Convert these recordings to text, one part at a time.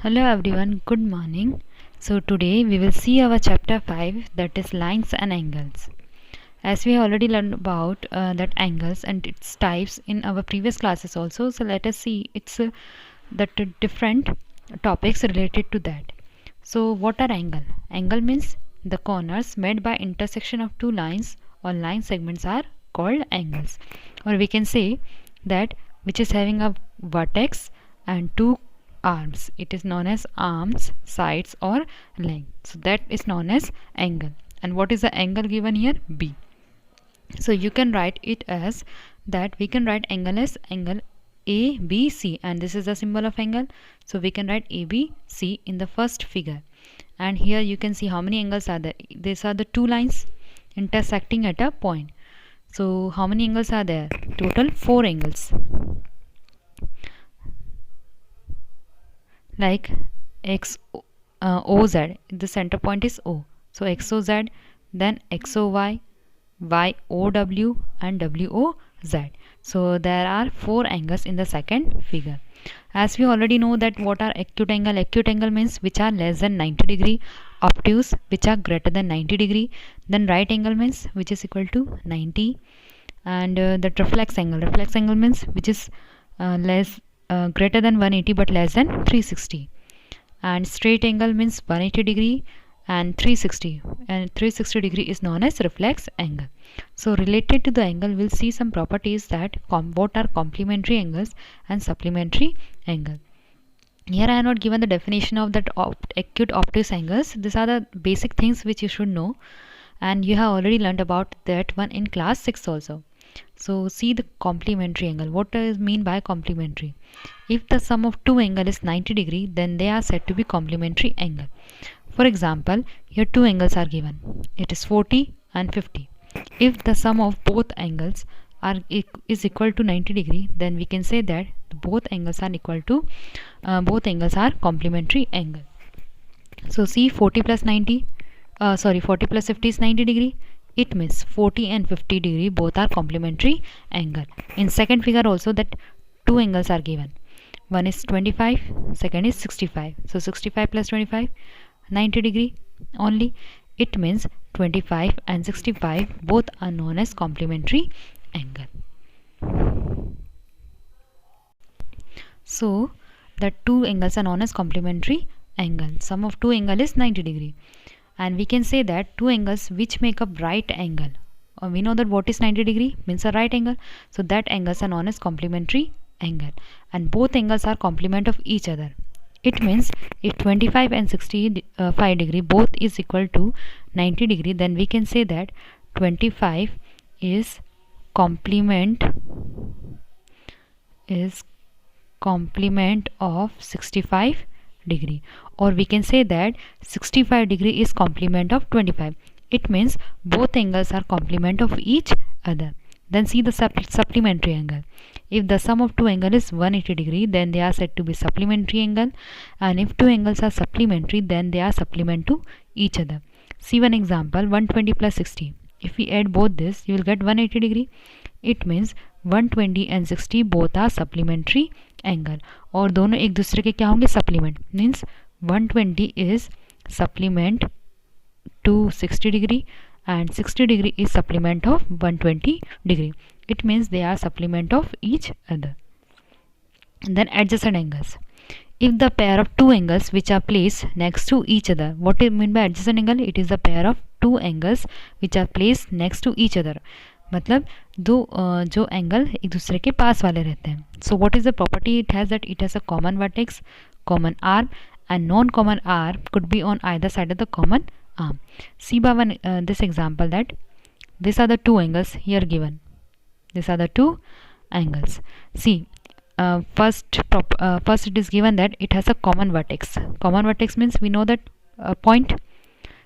Hello everyone, good morning. So today we will see our chapter 5, that is lines and angles. As we have already learned about that angles and its types in our previous classes also, so let us see its different topics related to that. So what are angle? Angle means the corners made by intersection of two lines or line segments are called angles, or we can say that which is having a vertex and two arms. It is known as arms, sides or length. So that is known as angle. And what is the angle given here? B. So you can write it as that we can write angle as angle ABC, and this is the symbol of angle. So we can write ABC in the first figure. And here you can see how many angles are there. These are the two lines intersecting at a point. So how many angles are there? Total 4 angles. Like OZ, the center point is O. So XOZ, then XOY, YOW and WOZ. So there are 4 angles in the second figure. As we already know that what are acute angle? Acute angle means which are less than 90 degree, obtuse which are greater than 90 degree, then right angle means which is equal to 90, and the reflex angle means which is greater than 180 but less than 360, and straight angle means 180 degree and 360, and 360 degree is known as reflex angle. So related to the angle, we'll see some properties that what are complementary angles and supplementary angle. Here I have not given the definition of that acute obtuse angles. These are the basic things which you should know, and you have already learned about that one in class 6 also. So see the complementary angle. What does mean by complementary? If the sum of two angles is 90 degree, then they are said to be complementary angle. For example, here two angles are given. It is 40 and 50. If the sum of both angles is equal to 90 degree, then we can say that both angles are equal to both angles are complementary angle. So see 40 plus 90, 40 plus 50 is 90 degree. It means 40 and 50 degree both are complementary angle. In second figure also that two angles are given. One is 25, second is 65. So 65 plus 25, 90 degree only. It means 25 and 65 both are known as complementary angle. So the two angles are known as complementary angle. Sum of two angle is 90 degree. And we can say that two angles which make up right angle. We know that what is 90 degree means a right angle. So that angles are known as complementary angle. And both angles are complement of each other. It means if 25 and 65 degree both is equal to 90 degree, then we can say that 25 is complement of 65 degree, or we can say that 65 degree is complement of 25. It means both angles are complement of each other. Then see the supplementary angle. If the sum of two angles is 180 degree, then they are said to be supplementary angle, and if two angles are supplementary, then they are supplement to each other. See one example, 120 plus 60. If we add both this, you will get 180 degree. It means 120 and 60 both are supplementary angle, और दोनों एक दूसरे के क्या होंगे? Supplement. Means 120 is supplement to 60 degree and 60 degree is supplement of 120 degree. It means they are supplement of each other. And then adjacent angles. If the pair of two angles which are placed next to each other, what do you mean by adjacent angle? It is the pair of two angles which are placed next to each other. मतलब दो जो angle एक दूसरे के पास वाले रहते हैं. So what is the property it has? That it has a common vertex, common arm, and non-common arm could be on either side of the common arm. See by one this example that these are the two angles here given. These are the two angles. See, first it is given that it has a common vertex. Common vertex means we know that point.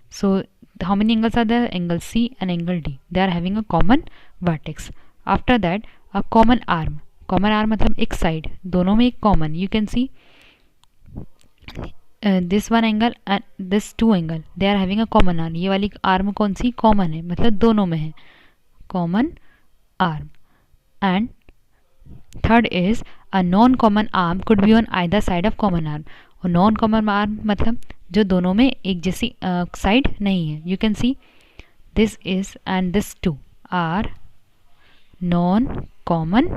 So how many angles are there? Angle C and angle D. They are having a common vertex. After that a common arm. Common arm मतलब एक side. दोनों में एक common. You can see this one angle and this two angle. They are having a common arm. ये वाली arm कौन सी? Common है. मतलब दोनों में है common arm. And third is a non-common arm could be on either side of common arm. और non common arm मतलब जो दोनों में एक जैसी साइड नहीं है. You can see this is and this two are non-common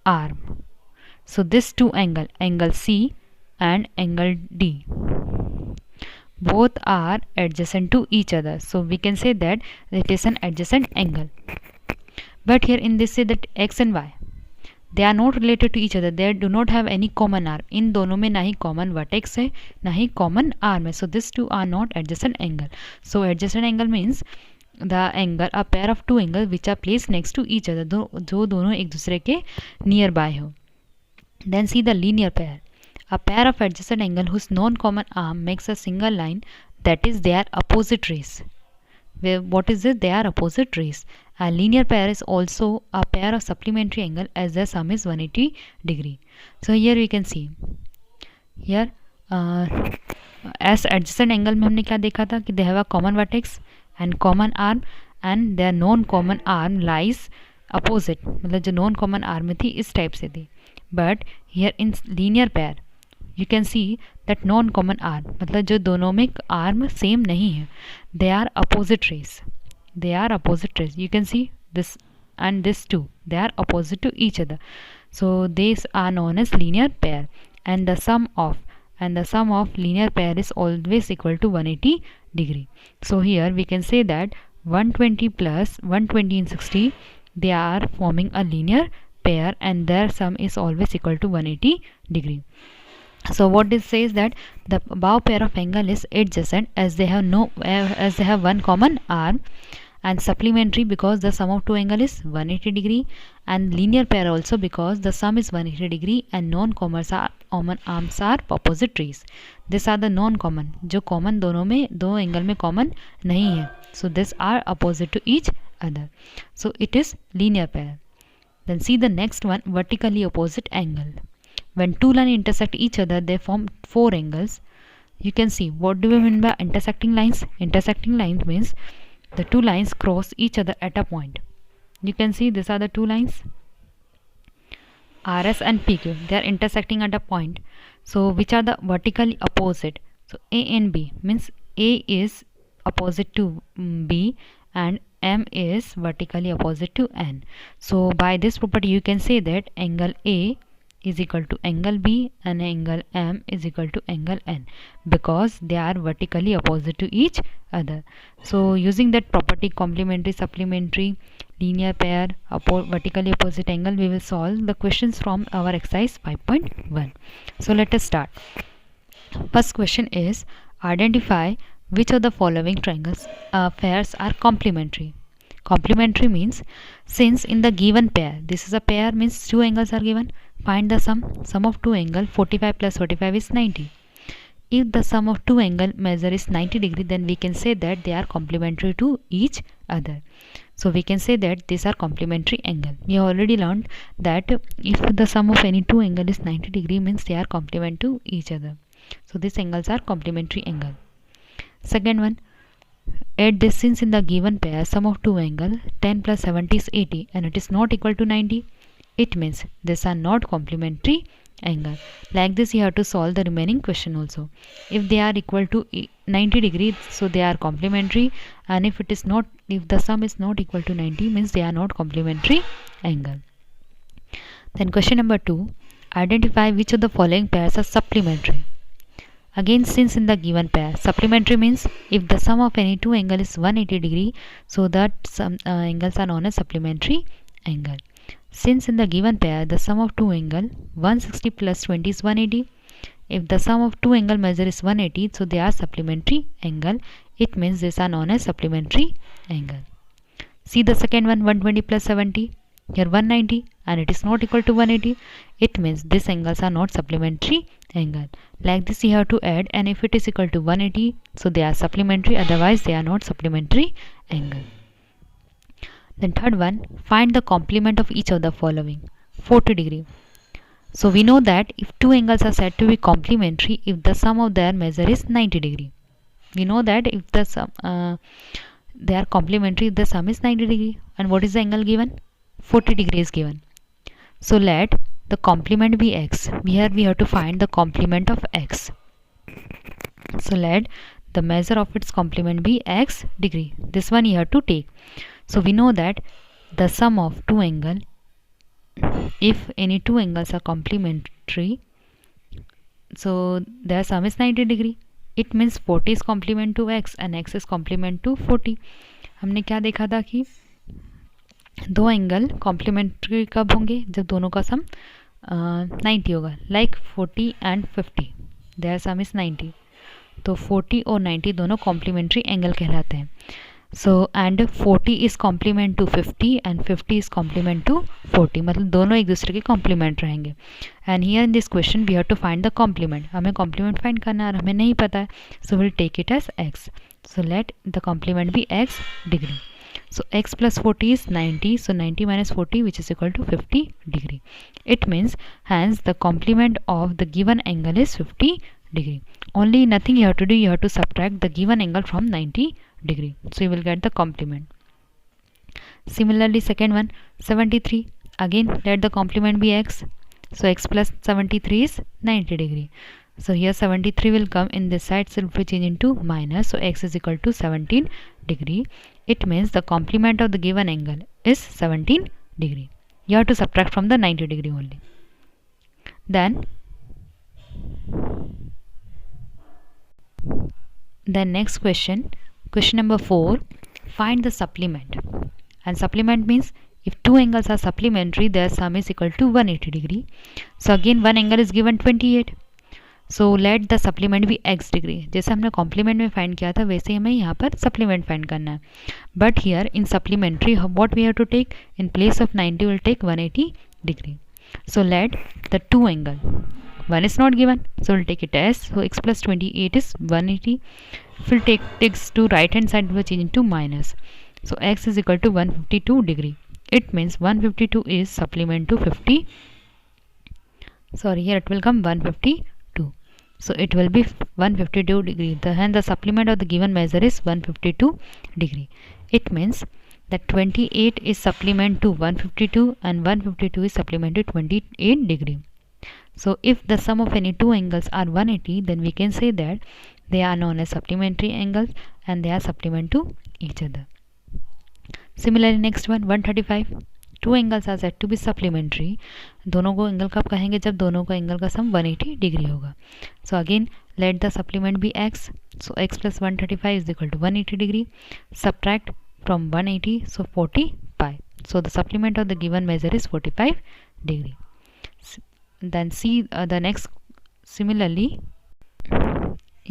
arm. So this two angle C and angle D, both are adjacent to each other. So we can say that it is an adjacent angle. But here in this say that X and Y, they are not related to each other. They do not have any common arm. इन दोनों में ना ही common vertex है ना ही common arm है. So these two are not adjacent angle. So adjacent angle means the angle, a pair of two angles which are placed next to each other. जो दोनों एक दूसरे के near by हो. Then see the linear pair. A pair of adjacent angle whose non-common arm makes a single line, that is their opposite rays. What is it? They are opposite rays. A linear pair is also a pair of supplementary angle as their sum is 180 degree. So here we can see here as adjacent angle में हमने क्या देखा था कि they have a common vertex and common arm and their non common arm lies opposite. मतलब जो non common arm में थी इस टाइप से थी. But here in linear pair you can see that non common arm मतलब जो दोनों में arm same नहीं है. They are opposite rays. They are opposite rays. You can see this and this two. They are opposite to each other. So these are known as linear pair. And the sum of linear pair is always equal to 180 degree. So here we can say that 120 plus 120 and 60, they are forming a linear pair and their sum is always equal to 180 degree. So what this says that the above pair of angle is adjacent as they have one common arm, and supplementary because the sum of two angle is 180 degree, and linear pair also because the sum is 180 degree and non-common arms are opposite rays. These are the non-common, जो common दोनों में दो angle में common नहीं है. So these are opposite to each other. So it is linear pair. Then see the next one, vertically opposite angle. When two lines intersect each other, they form four angles. You can see what do we mean by intersecting lines. Intersecting lines means the two lines cross each other at a point. You can see these are the two lines RS and PQ. They are intersecting at a point. So which are the vertically opposite? So A and B means A is opposite to B and M is vertically opposite to N. So by this property you can say that angle A is equal to angle B and angle M is equal to angle N because they are vertically opposite to each other. So using that property, complementary, supplementary, linear pair, vertically opposite angle, we will solve the questions from our exercise 5.1. So let us start. First question is identify which of the following triangles pairs are complementary. Complementary means since in the given pair, this is a pair means two angles are given, find the sum of two angle 45 plus 45 is 90. If the sum of two angle measure is 90 degree, then we can say that they are complementary to each other. So we can say that these are complementary angle. We have already learned that if the sum of any two angle is 90 degree means they are complement to each other. So these angles are complementary angle. Second one, add this since in the given pair sum of two angle 10 plus 70 is 80 and it is not equal to 90. It means these are not complementary angle. Like this you have to solve the remaining question also. If they are equal to 90 degree, so they are complementary, and if the sum is not equal to 90 means they are not complementary angle. Then question number 2, identify which of the following pairs are supplementary. Again, since in the given pair, supplementary means if the sum of any two angle is 180 degree, so that some angles are known as supplementary angle. Since in the given pair the sum of two angle 160 plus 20 is 180. If the sum of two angle measure is 180, so they are supplementary angle. It means these are known as supplementary angle. See the second one, 120 plus 70. Here 190 and it is not equal to 180. It means these angles are not supplementary angle. Like this you have to add, and if it is equal to 180, so they are supplementary, otherwise they are not supplementary angle. Then third one, find the complement of each of the following. 40 degree. So we know that if two angles are said to be complementary if the sum of their measure is 90 degree. We know that if the sum they are complementary if the sum is 90 degree. And what is the angle given? 40 degree is given. So let the complement be x. Here we have to find the complement of x. So let the measure of its complement be x degree. This one you have to take. So we know that the sum of two angles, if any two angles are complementary, so their sum is 90 degree. It means 40 is complement to x and x is complement to 40. हमने क्या देखा था कि दो angle complementary कब होंगे, जब दोनों का सम 90 होगा. Like 40 and 50, their sum is 90. तो 40 और 90 दोनों कॉम्प्लीमेंट्री एंगल कहलाते हैं. So and 40 is complement to 50 and 50 is complement to 40, मतलब दोनों एक दूसरे के कॉम्प्लीमेंट रहेंगे. And here in this question we have to find the complement. हमें कॉम्प्लीमेंट फाइंड करना है और हमें नहीं पता है, so will take it as x. So let the complement be x degree. So x plus 40 is 90. So 90 minus 40, which is equal to 50 degree. It means hence the complement of the given angle is 50 degree. Only nothing you have to do, you have to subtract the given angle from 90 degree. So you will get the complement. Similarly, second one, 73. Again, let the complement be x. So x plus 73 is 90 degree. So here 73 will come in this side, so it will change into minus. So x is equal to 17 degree. It means the complement of the given angle is 17 degree. You have to subtract from the 90 degree only. Then next question, question number 4, find the supplement. And supplement means if two angles are supplementary, their sum is equal to 180 degree. So again one angle is given 28. So let the supplement भी x degree. जैसे हमने complement में find किया था वैसे ही हमें यहाँ पर सप्लीमेंट फाइंड करना है. But here in supplementary what we have to take, in place of 90 will take 180 degree. So let the two angle, one is not given, so will take it as. सो x plus 28 is 180. फिर takes to right hand side will change into minus. So x is equal to 152 degree. It means 152 is supplement to 50. Sorry, here it will come 152. So it will be 152 degree. Hence the supplement of the given measure is 152 degree. It means that 28 is supplement to 152 and 152 is supplement to 28 degree. So if the sum of any two angles are 180, then we can say that they are known as supplementary angles and they are supplement to each other. Similarly, next one, 135. Two angles are said to be supplementary. दोनों को angle कब कहेंगे, जब दोनों का angle का सम 180 degree होगा. So again let the supplement be x. So x plus 135 is equal to 180 degree. Subtract from 180, so 45. So the supplement of the given measure is 45 degree. Then see the next. Similarly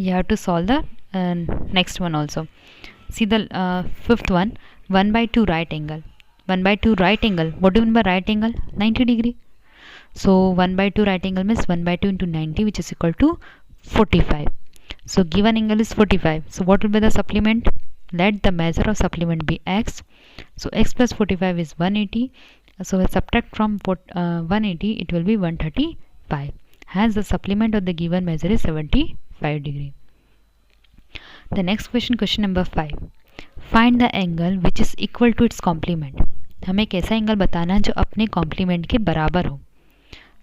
you have to solve the next one also. See the fifth one, 1/2 right angle. 1/2 right angle, what do you mean by right angle? 90 degree. So 1/2 right angle means 1/2 into 90, which is equal to 45. So given angle is 45. So what will be the supplement? Let the measure of supplement be x. So x plus 45 is 180. So we subtract from 180, it will be 135. Hence the supplement of the given measure is 75 degree. The next question, question number 5. Find the angle which is equal to its complement. हमें एक ऐसा angle बताना है जो अपने complement के बराबर हो.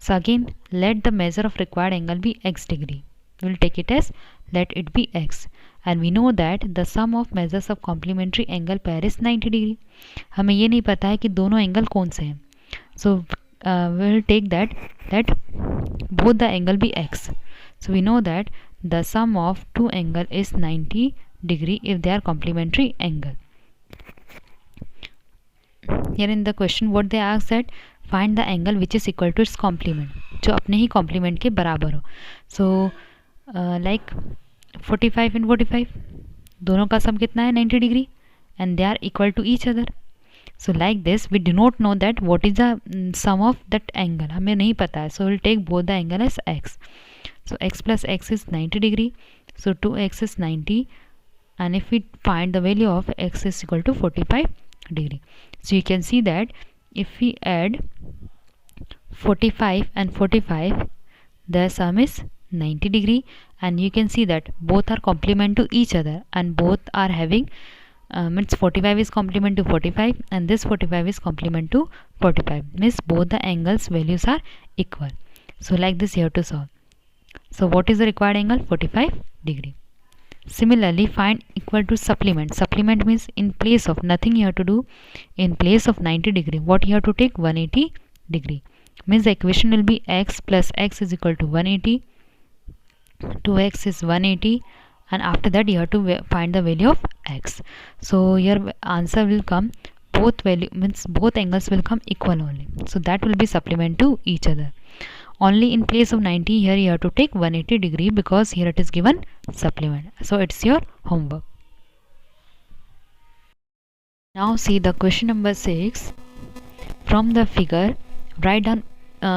So again let the measure of required angle be x degree. Will take it as let it be x. And we know that the sum of measures of complementary angle pair is 90 degree. हमें ये नहीं पता है कि दोनों angle कौन से हैं. So will take that both the angle be x. So we know that the sum of two angle is 90 degree if they are complementary angle. Here in the question what they asked that find the angle which is equal to its complement, जो अपने ही complement के बराबर हो. So like 45 and 45 दोनों का सम कितना है 90 degree and they are equal to each other. So like this we do not know that what is the sum of that angle, हमें नहीं पता है. So we'll take both the angle as x. So x plus x is 90 degree. So 2x is 90. And if we find the value of x is equal to 45 degree. So you can see that if we add 45 and 45, the sum is 90 degree, and you can see that both are complement to each other and both are having means 45 is complement to 45 and this 45 is complement to 45, means both the angles values are equal. So like this you have to solve. So what is the required angle? 45 degree. Similarly, find equal to supplement. Supplement means in place of, nothing you have to do. In place of 90 degree, what you have to take? 180 degree. Means the equation will be x plus x is equal to 180. 2x is 180, and after that you have to find the value of x. So your answer will come, both value means both angles will come equal only. So that will be supplement to each other. Only in place of 90, here you have to take 180 degree because here it is given supplement. So it's your homework. Now see the question number 6. From the figure, write down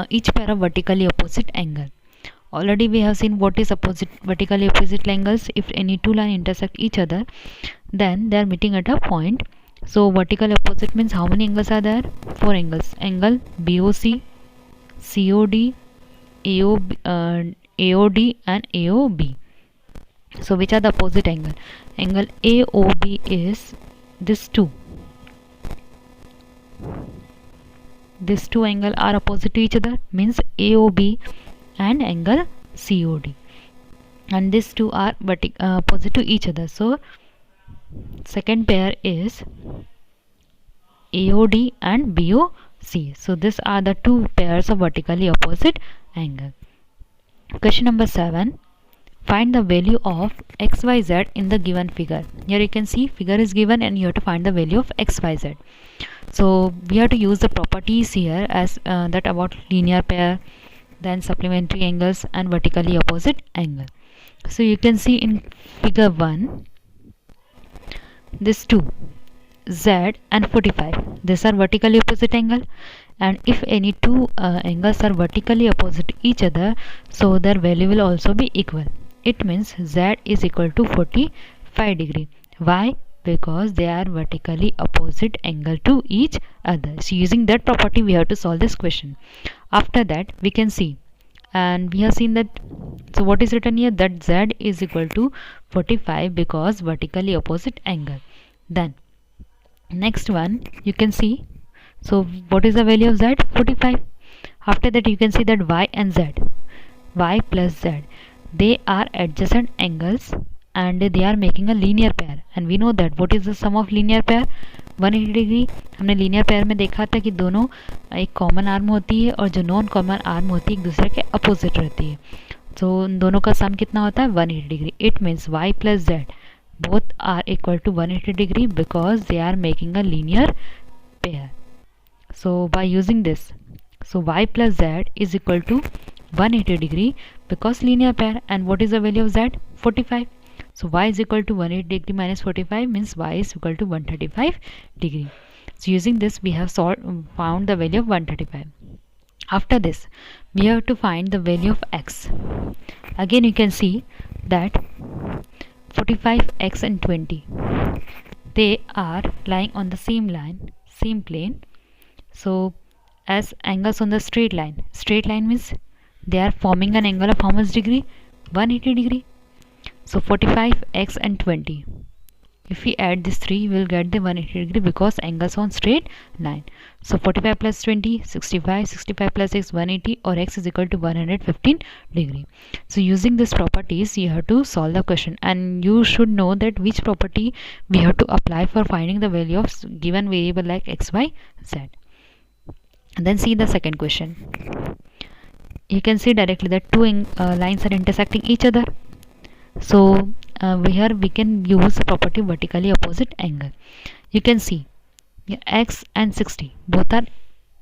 each pair of vertically opposite angle. Already we have seen what is vertically opposite angles. If any two lines intersect each other, then they are meeting at a point. So vertical opposite means how many angles are there? 4 angles. Angle BOC, COD, AOD and AOB. So which are the opposite angle? Angle AOB is this two. These two angles are opposite to each other, means AOB and angle COD, and these two are opposite to each other. So second pair is AOD and BOC. So these are the two pairs of vertically opposite angle. Question number 7. Find the value of XYZ in the given figure. Here you can see figure is given and you have to find the value of XYZ. So we have to use the properties here as that about linear pair, then supplementary angles and vertically opposite angle. So you can see in figure 1, this 2, Z and 45, these are vertically opposite angle, and if any two angles are vertically opposite to each other, so their value will also be equal. It means Z is equal to 45 degree. Why? Because they are vertically opposite angle to each other. So using that property we have to solve this question. After that we can see, and we have seen that, so what is written here, that Z is equal to 45 because vertically opposite angle. Then next one you can see, so what is the value of Z? 45. After that you can see that Y and Z, Y plus Z, they are adjacent angles and they are making a linear pair, and we know that what is the sum of linear pair? 180 degree. हमने linear pair में देखा था कि दोनों एक common arm होती है और जो नॉन कॉमन आर्म होती है एक दूसरे के अपोजिट रहती है. तो उन दोनों का सम कितना होता है? 180 degree. It means y plus z both are equal to 180 degree because they are making a linear pair. So by using this, so y plus z is equal to 180 degree because linear pair, and what is the value of z? 45. So y is equal to 180 degree minus 45 means y is equal to 135 degree. So using this we have found the value of 135. After this we have to find the value of x. Again you can see that 45x and 20, they are lying on the same line, same plane. So as angles on the straight line means they are forming an angle of how much degree? 180 degree. So 45x and 20, if we add these three we will get the 180 degree because angles on straight line. So 45 plus 20, 65, 65 plus x, 180, or x is equal to 115 degree. So using these properties you have to solve the question, and you should know that which property we have to apply for finding the value of given variable like x, y, z. And then see the second question. You can see directly that two lines are intersecting each other. So here we can use the property vertically opposite angle. You can see x and 60 both are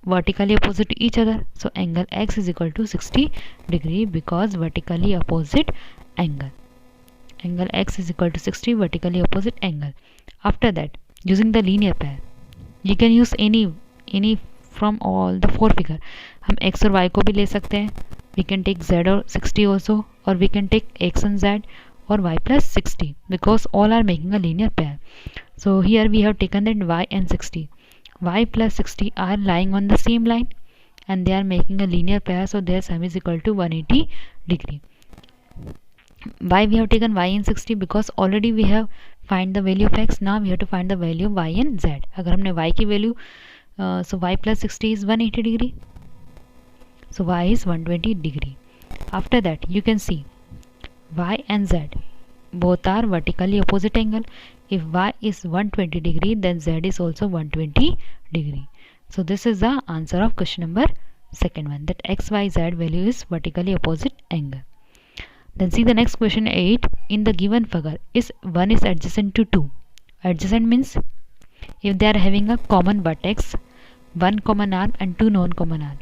vertically opposite to each other. So angle x is equal to 60 degree because vertically opposite angle. Angle x is equal to 60 vertically opposite angle. After that, using the linear pair, you can use any from all the four figure. हम x और y को भी ले सकते हैं. We can take z or 60 also, or we can take x and z or y plus 60 because all are making a linear pair. So here we have taken that y and 60. Y plus 60 are lying on the same line and they are making a linear pair, so their sum is equal to 180 degree. Why we have taken y and 60? Because already we have find the value of x. Now we have to find the value of y and z. अगर हमने y की value so y plus 60 is 180 degree, so y is 120 degree. After that you can see y and z both are vertically opposite angle. If y is 120 degree, then z is also 120 degree. So this is the answer of question number second one, that x, y, z value is vertically opposite angle. Then see the next question 8. In the given figure, is 1 is adjacent to 2. Adjacent means if they are having a common vertex, one common arm and two non-common arm.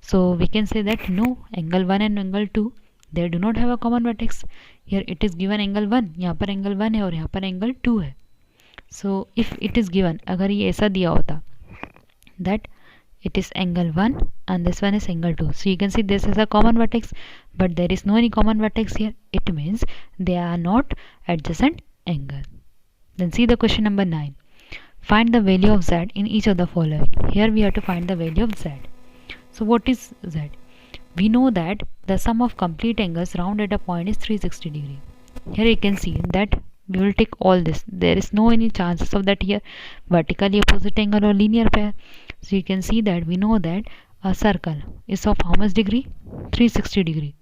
So we can say that no, angle 1 and angle 2 they do not have a common vertex. Here it is given angle 1, यहाँ पर angle 1 है और यहाँ पर angle 2 है. So if it is given, अगर ये ऐसा दिया होता that it is angle 1 and this one is angle 2, so you can see this is a common vertex, but there is no any common vertex here. It means they are not adjacent angle. Then see the question number 9. Find the value of z in each of the following. Here we have to find the value of z. So what is z? We know that the sum of complete angles round at a point is 360 degree. Here you can see that we will take all this. There is no any chances of that here vertically opposite angle or linear pair. So you can see that we know that a circle is of how much degree? 360 degree.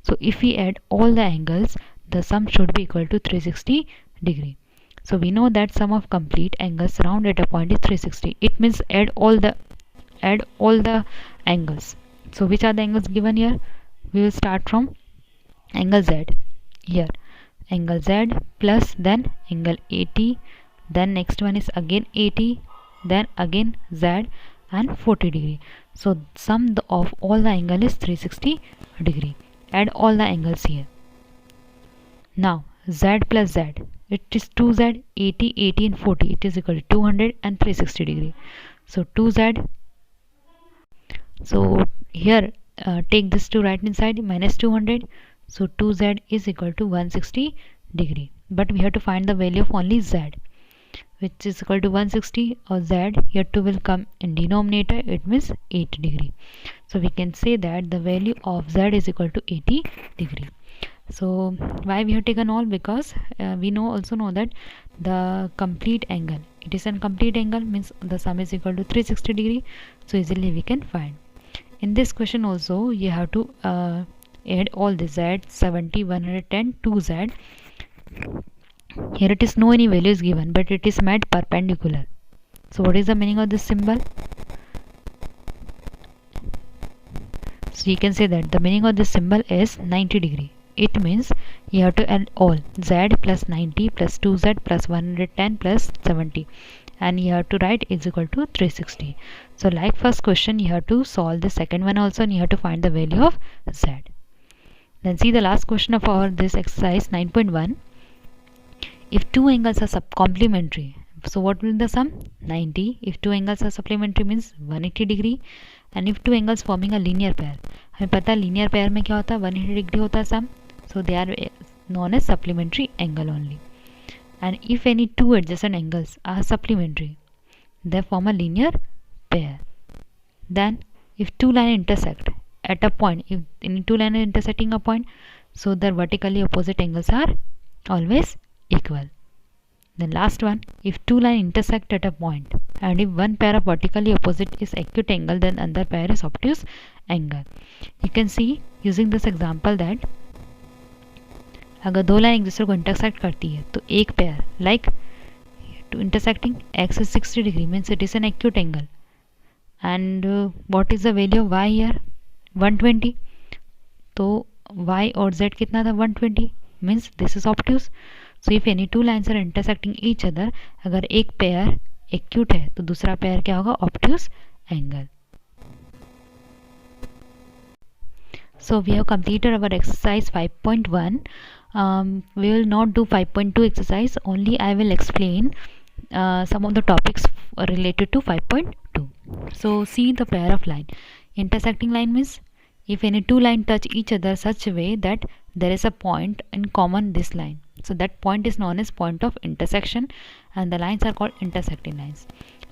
So if we add all the angles, the sum should be equal to 360 degree. So we know that sum of complete angles round at a point is 360. It means add all the angles. So which are the angles given here? We will start from angle z. Here angle z plus then angle 80, then next one is again 80, then again z and 40 degree. So sum of all the angle is 360 degree. Add all the angles here. Now z plus z, it is 2z, 80, 80 and 40, it is equal to 200 and 360 degree. So 2z, so here take this to right hand side, minus 200, so 2z is equal to 160 degree. But we have to find the value of only z, which is equal to 160, or z here 2 will come in denominator, it means 80 degree. So we can say that the value of z is equal to 80 degree. So why we have taken all? Because we also know that the complete angle, it is a complete angle, means the sum is equal to 360 degree, so easily we can find. In this question also you have to add all the z, 70, 110, 2z. Here it is no any value is given, but it is made perpendicular. So what is the meaning of this symbol? So you can say that the meaning of this symbol is 90 degree. It means you have to add all z plus 90 plus 2z plus 110 plus 70, and you have to write is equal to 360. So like first question, you have to solve the second one also, and you have to find the value of z. Then see the last question of our this exercise 9.1. If two angles are complementary, so what will be the sum? 90. If two angles are supplementary means 180 degree, and if two angles forming a linear pair, हमें पता है linear pair में क्या होता है, 180 degree होता है sum, so they are known as supplementary angle only. And if any two adjacent angles are supplementary, they form a linear pair. Then if two lines intersect at a point, if any two lines are intersecting a point, so their vertically opposite angles are always equal. Then last one, if two lines intersect at a point and if one pair of vertically opposite is acute angle, then another pair is obtuse angle. You can see using this example that अगर दो line एक दूसरे को intersect करती है तो एक pair like two intersecting x is 60 degree means it is an acute angle, and what is the value of y here? 120. तो y और z कितना था? 120 means this is obtuse. So if any two lines are intersecting each other, अगर एक pair acute है तो दूसरा pair क्या होगा? obtuse angle. So we have completed our exercise 5.1. We will not do 5.2 exercise, only I will explain some of the topics related to 5.2. So see the pair of line. Intersecting line means if any two lines touch each other such a way that there is a point in common this line, so that point is known as point of intersection, and the lines are called intersecting lines.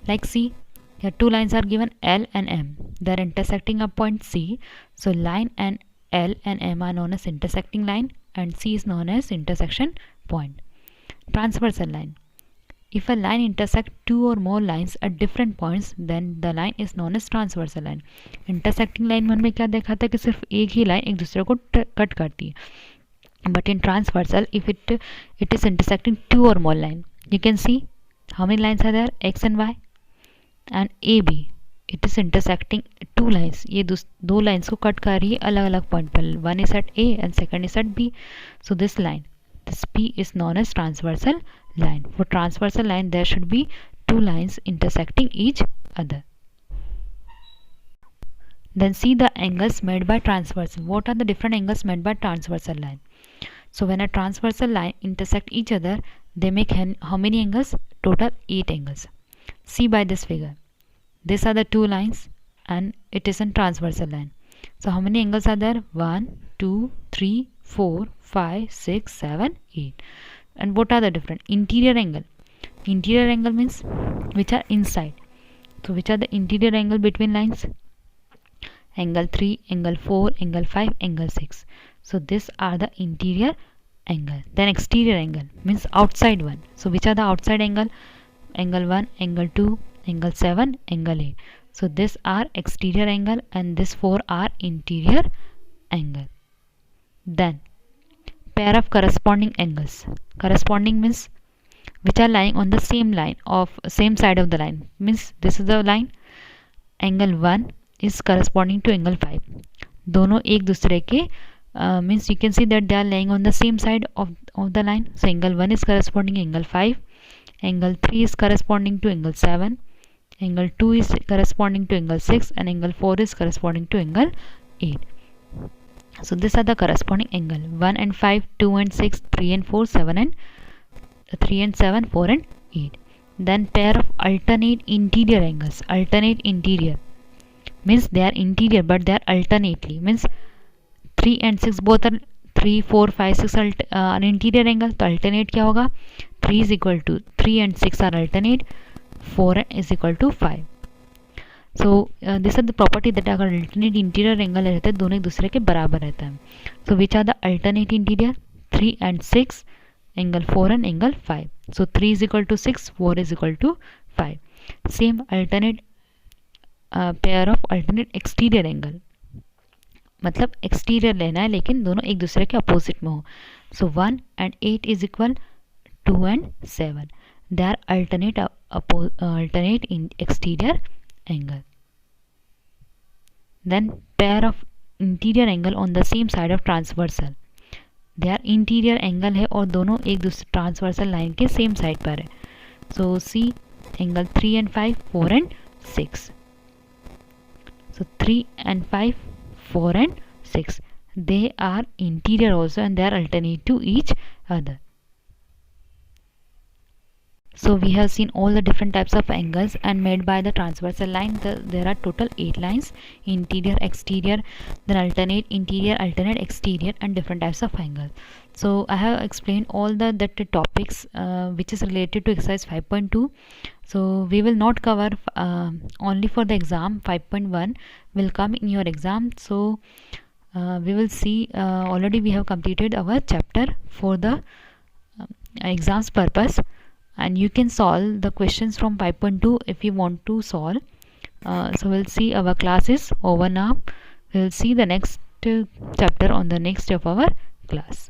Like see, here two lines are given L and M. They are intersecting a point C, so line and L and M are known as intersecting line, and C is known as intersection point. Transversal line. If a line intersects two or more lines at different points, then the line is known as transversal line. Intersecting line में क्या देखा था कि सिर्फ एक ही line एक दूसरे को कट करती है. But in transversal, if it is intersecting two or more line, you can see how many lines are there, x and y and AB. It is intersecting two lines. ये दो lines को cut कर रही है अलग अलग point पर. One is at A and second is at B. So this line, this P is known as transversal line. For transversal line, there should be two lines intersecting each other. Then see the angles made by transversal. What are the different angles made by transversal line? So when a transversal line intersect each other, they make how many angles? Total 8 angles. See by this figure. These are the two lines and it is a transversal line. So how many angles are there? 1, 2, 3, 4, 5, 6, 7, 8. And what are the different? Interior angle. Interior angle means which are inside. So which are the interior angle between lines? Angle 3, angle 4, angle 5, angle 6. So these are the interior angle. Then exterior angle means outside one. So which are the outside angle? Angle 1, angle 2, angle 7, angle 8. So these are exterior angle and these 4 are interior angle. Then pair of corresponding angles. Corresponding means which are lying on the same line of same side of the line. Means this is the line. Angle 1 is corresponding to angle 5. दोनों एक दूसरे के means you can see that they are lying on the same side of the line. So angle 1 is corresponding to angle 5. Angle 3 is corresponding to angle 7. Angle 2 is corresponding to angle 6 and angle 4 is corresponding to angle 8. So these are the corresponding angle. 1 and 5, 2 and 6, 3 and 4, 7 and 3 and 7, 4 and 8. Then pair of alternate interior angles. Alternate interior means they are interior but they are alternately. Means 3 and 6 both are 3, 4, 5, 6 an interior angle. तो alternate क्या होगा? 3 is equal to 3 and 6 are alternate. 4 is equal to 5. So these are the property that अगर alternate interior angle रहता है दोनों एक दूसरे के बराबर रहता है. So which are the alternate interior? 3 and 6, angle 4 and angle 5. So 3 is equal to 6, 4 is equal to 5. Same alternate pair of alternate exterior angle. मतलब एक्सटीरियर लेना है लेकिन दोनों एक दूसरे के अपोजिट में हो. सो 1 and 8 is equal 2 and 7. They are alternate in exterior angle. Then pair of interior angle on the same side of transversal. They are interior angle है और दोनों एक दूसरे ट्रांसवर्सल लाइन के सेम साइड पर है. सो C angle 3 and 5, 4 and 6. So 3 and 5, 4 and 6. They are interior also and they are alternate to each other. So we have seen all the different types of angles and made by the transversal line. There are total 8 lines: interior, exterior, then alternate interior, alternate exterior, and different types of angles. So I have explained all the topics which is related to exercise 5.2. So we will not cover only for the exam. 5.1 will come in your exam. So we will see already we have completed our chapter for the exams purpose. And you can solve the questions from 5.2 if you want to solve. So we'll see our class is over now. We'll see the next chapter on the next of our class.